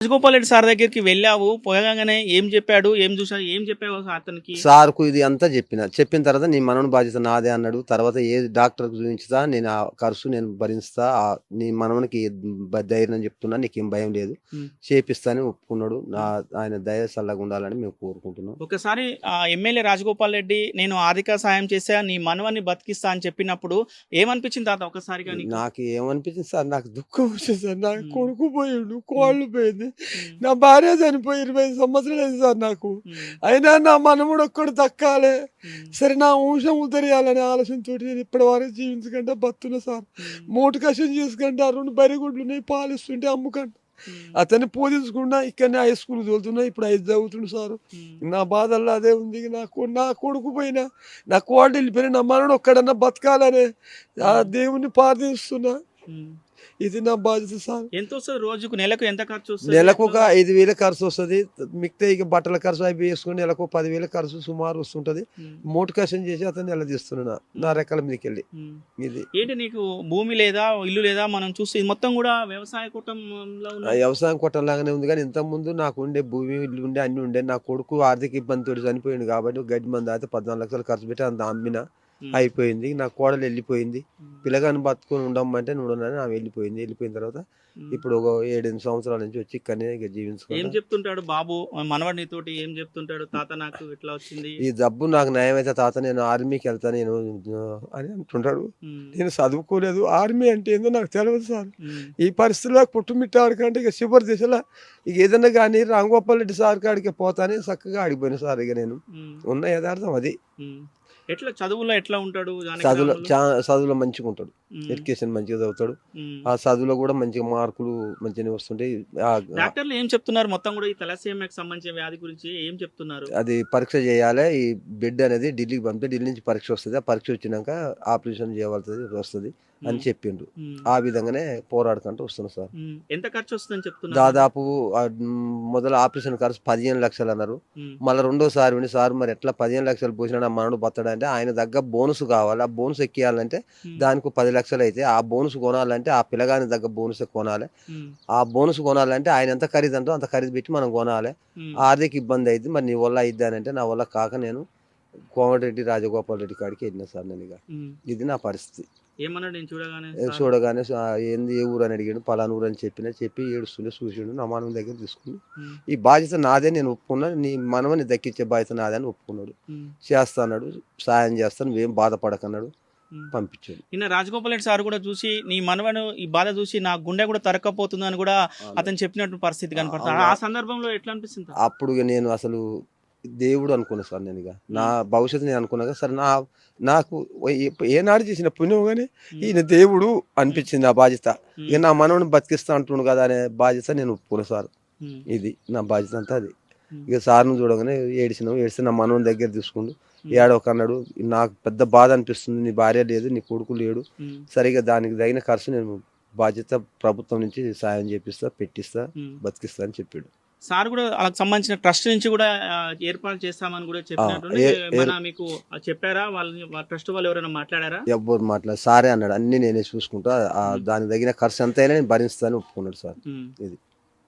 Rajagopal Reddy sir దగ్గరికి వెళ్ళావు. పోగానే ఏం చెప్పాడు? ఏం చూసావు? ఏం చెప్పావు అతనికి? సార్‌కు ఇది అంతా చెప్పిన తర్వాత నీ మనవని బాధ్యత నాదే అన్నాడు. తర్వాత ఏ డాక్టర్‌కి చూయించుతా నేను ఆ ఖర్చు నేను భరిస్తా. నీ మనవనికి ధైర్యం చెప్తున్నా నీకేం భయం లేదు. హ్మ్. చేపిస్తా అని ఒప్పుకున్నాడు. ఆయన దయ సల్లగుండాలని మేము కోరుకుంటున్నాం. ఒకసారి ఎమ్మెల్యే రాజగోపాల్ రెడ్డి నేను ఆర్థిక సాయం చేశా, నీ మనవన్ని బతికిస్తా అని చెప్పినప్పుడు ఏమనిపించింది తాత ఒక్కసారిగా నీకు? నాకు ఏమనిపించింది సార్, నాకు దుఃఖం వచ్చింది సార్. నా హ్మ్. కొడుకు పోయిండు, హ్మ్. కోళ్ళు పోయింది. హ్మ్. నా భార్య చనిపోయి 25 సంవత్సరాలు అయింది సార్ నాకు. హ్మ్. అయినా నా మనముడు ఒక్కడు దక్కాలే. హ్మ్. సరే నా వంశం ఉద్ధరియాలనే ఆలోచనతోటి నేను ఇప్పటి వరకు జీవించకుండా బతున్నా సార్. హ్మ్. మూటు కషం చేసుకుంటా, 2 బర్రెగుడ్లు ఉన్నాయి, పాలిస్తుంటే అమ్ముకుంటా. హ్మ్. అతన్ని పూజించకుండా ఇక్కడనే హై స్కూల్ చదువుతున్నా, ఇప్పుడు 5 చదువుతుండు సారు. హ్మ్. నా బాధల్లో అదే ఉంది. నా కొడుకు పోయినా, నా కోడలు వెళ్ళిపోయినా, నా మనవడు ఒక్కడన్నా బతకాలనే ఆ హ్మ్. దేవుణ్ణి ప్రార్థిస్తున్నా. హ్మ్. ఇది నా బాధ్యత సార్. ఎంతొస్తది రోజుకు? నెలకు ఎంత ఖర్చొస్తది? నెలకు ఒక ఎట్లా? 5,000 ఖర్చు వస్తుంది. మిగతా ఇక బట్టల ఖర్చు అవి వేసుకుని నెలకు 10,000 ఖర్చు సుమారు వస్తుంటది. హ్మ్. మూట కషం చేసి అతన్ని నిలదీస్తున్నా నా రెక్కల మీదకెళ్ళి. హ్మ్. ఇది ఏంటి నీకు భూమి లేదా? ఇల్లు లేదా? మనం చూస్తే ఇది మొత్తం గూడా వ్యవసాయ కుటుంబంలో ఉన్న వ్యవసాయం కొట్టంలాగానే ఉంది కానీ ఇంతకుముందు నాకు ఉండే భూమి ఇల్లు ఉండే అన్ని ఉండే. నా కొడుకు ఆర్థిక ఇబ్బందితో చనిపోయింది కాబట్టి గడ్డి మందు అయితే 14 లక్షలు ఖర్చు పెట్టి అంత అమ్మిన హ్మ్. అయిపోయింది. నా కోడలు వెళ్ళిపోయింది. హ్మ్. పిల్లగాని బతుకొని ఉండమంటే ఉండనని ఆమె వెళ్ళిపోయింది. వెళ్ళిపోయిన తర్వాత హ్మ్. ఇప్పుడు ఒక 7, 8 సంవత్సరాల నుంచి వచ్చి ఇక్కడనే ఇక ఏం జీవించుకుంటా. చెప్తుంటాడు బాబు? మనవడు నీతోటి ఏం చెప్తుంటాడు? తాత నాకు ఇట్లా వచ్చింది. ఈ జబ్బు నాకు నయమైతే తాత నేను ఆర్మీకి వెళ్తా నేను అని అంటుంటాడు. హ్మ్. నేను చదువుకోలేదు. ఆర్మీ అంటే ఏందో నాకు తెలియదు సార్. హ్మ్. ఈ పరిస్థితిలో పుట్టుమిట్టాడికంటే ఇక చివరి దిశలో ఇక ఏదన్నా కానీ రాంగోపాల్ రెడ్డి సార్ కాడికి పోతానే చక్కగా ఆడిపోయిన సార్ ఇక నేను. హ్మ్. ఉన్న యథార్థం అది. హ్మ్. ఎట్లా చదువులో ఎట్లా ఉంటాడు జానకిరాములు? చదువులో మంచిగా ఉంటాడు. హ్మ్. ఎడ్యుకేషన్ మంచిగా చదువుతాడు. హ్మ్. ఆ చదువులో కూడా మంచిగా మార్కులు మంచిగానే వస్తుంటాయి. ఆ- డాక్టర్లు ఏం చెప్తున్నారు? మొత్తం గూడా ఈ తలసేమియాకి సంబంధించిన వ్యాధి గురించి ఏం చెప్తున్నారు? అది పరీక్ష చేయాలి. ఈ బెడ్ అనేది ఢిల్లీకి పంపితే ఢిల్లీ నుంచి పరీక్ష వస్తది. ఆ పరీక్ష వచ్చినాక ఆపరేషన్ చేయవలసి వస్తది అని హ్మ్. చెప్పిండ్రు. హ్మ్. ఆ విధంగానే పోరాడుకుంటూ వస్తున్నా సార్. హ్మ్. ఎంత ఖర్చొస్తదని చెప్తున్నారు మరి? దాదాపు మొదలు ఆపరేషన్ ఖర్చు 15 లక్షలు అన్నారు. హ్మ్. మళ్ళా రెండోసారి ఉండి సార్ మరి ఎట్లా 15 లక్షలు పోసినా నా మనవడు బతడంటే ఆయన దగ్గర బోనస్ కావాలి. ఆ బోనస్ ఎక్కియాలంటే హ్మ్. దానికి 10 లక్షలు అయితే ఆ బోనస్ కొనాలంటే ఆ పిల్లగాని దగ్గర బోనస్ కొనాలి. హ్మ్. ఆ బోనస్ కొనాలంటే ఆయన ఎంత ఖరీదంటో అంత ఖరీదు పెట్టి మనం కొనాలి. హ్మ్. ఆర్థిక ఇబ్బంది అయిద్ది. మరి నీ వల్ల అయిద్ది అని అంటే నా వల్ల కాక నేను కోమటిరెడ్డి రాజగోపాల్ రెడ్డి కాడికి వెళ్ళిన సార్ నేను ఇక. హ్మ్. ఇది నా పరిస్థితి. ఏమన్నాడు నేను చూడగానే సారు? చూడగానే ఏంది ఏ ఊరు అని అడిగాడు. పలానా ఊరు అని చెప్పి ఏడుస్తుండే చూసిండు. నా మనవని దగ్గర తీసుకుని హ్మ్. ఈ బాధ్యత నాదే నేను ఒప్పుకున్నా. నీ మనవని దక్కించే బాధ్యత నాదే అని ఒప్పుకున్నాడు. హ్మ్. చేస్తా అన్నాడు. సాయం చేస్తాను నువ్వేం బాధపడకన్నాడు. హ్మ్. పంపించాడు. నిన్న రాజగోపాల్ రెడ్డి సార్ గూడా చూసి, నీ మనవడు ఈ బాధ చూసి నా గుండె గూడా తరక్కపోతుందని గూడా అన్నాడు. అతను చెప్పినట్టు పరిస్థితి కనపడుతుంది. అవునా? ఆ సందర్భంలో ఎట్లా అనిపిస్తుంది తాత? అప్పుడు ఇగ నేను అసలు దేవుడు అనుకున్నా సార్ నేనిగ. నా హ్మ్. భవిష్యత్తు నేను అనుకున్నాగా సరే నాకు ఏనాడు చేసిన పుణ్యం గాని హ్మ్. ఈయన దేవుడు హ్మ్. అనిపించింది నా బాధ్యత. ఇక హ్మ్. నా మనవడిని బతికిస్తా అంటుండు కదా అనే బాధ్యత నేను ఒప్పుకున్నా సార్. హ్మ్. ఇది నా బాధ్యత అంతా అది. హ్మ్. ఇక సార్‌ని చూడగానే ఏడిస్తే నా మనవని దగ్గర తీసుకుండు. హ్మ్. ఏడవకన్నాడు. నాకు పెద్ద బాధ అనిపిస్తుంది. నీ భార్య లేదు, నీ కొడుకు లేడు. హ్మ్. సరిగ్గా దానికి తగిన ఖర్చు నేను బాధ్యత ప్రభుత్వం నుంచి సాయం చేపిస్తా, పెట్టిస్తా, హ్మ్. బతికిస్తా అని చెప్పాడు. సార్ గూడా ఆళ్ళకి సంబంధించిన ట్రస్ట్ నుంచి గూడా ఏర్పాటు చేస్తామని గూడా ఆ! చెప్పినట్టుంది. ఏ ఏర్ ఏమన్నా మీకు చెప్పారా? ట్రస్ట్ వాళ్ళు ఎవరైనా మాట్లాడారా? ఎవ్వరు సారే అన్నాడు. అన్నీ నేనే చూసుకుంటా. హ్మ్. దానికి తగిన ఖర్చు ఎంతైనా నేను భరిస్తా అని ఒప్పుకున్నాడు సార్. హ్మ్. ఇది.